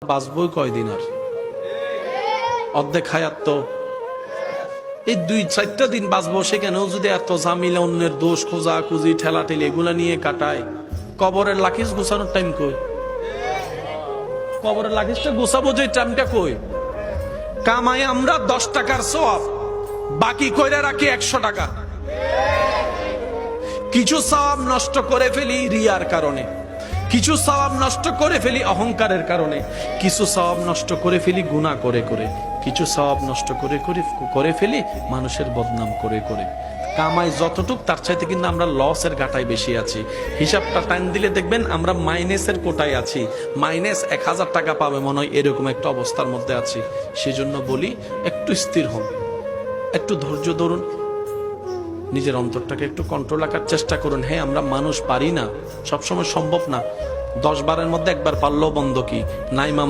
বাঁচবই কয়দিন আর অর্ধেক হায়াত তো এই 2-4টা দিন বাঁচবো, সেখানেও যদি এত ঝামেলা, অন্যের দোষ খোঁজা খুঁজি ঠেলাঠেলি এগুলা নিয়ে কাটায়, কবরের লাখিস গোছানোর টাইম কই? কবরের লাখিসটা গোছাবো যে টাইমটা কই? কামাই আমরা 10 টাকার সওয়াব, বাকি কইরা রাখি 100 টাকা। কিছু সওয়াব নষ্ট করে ফেলি রিয়ার কারণে, কিছু সওয়াব নষ্ট করে ফেলি অহংকারের কারণে, কিছু সওয়াব নষ্ট করে ফেলি গুনাহ করে করে, কিছু সওয়াব নষ্ট করে ফেলি মানুষের বদনাম করে করে। কামাই যতটুক তার চাইতে কিন্তু আমরা লসের ঘাটায় বেশি আছি। হিসাবটা টাইম দিলে দেখবেন আমরা মাইনাসের কোটায় আছি, মাইনাস 1000 টাকা পাবে মনে হয়, এরকম একটা অবস্থার মধ্যে আছি। সেজন্য বলি একটু স্থির হন, একটু ধৈর্য ধরুন, নিজের অন্তরটাকে একটু কন্ট্রোল রাখার চেষ্টা করুন। হ্যাঁ, আমরা মানুষ, পারি না, সবসময় সম্ভব না। 10 বারের মধ্যে একবার পারলেও বন্ধ কি নাই মামা।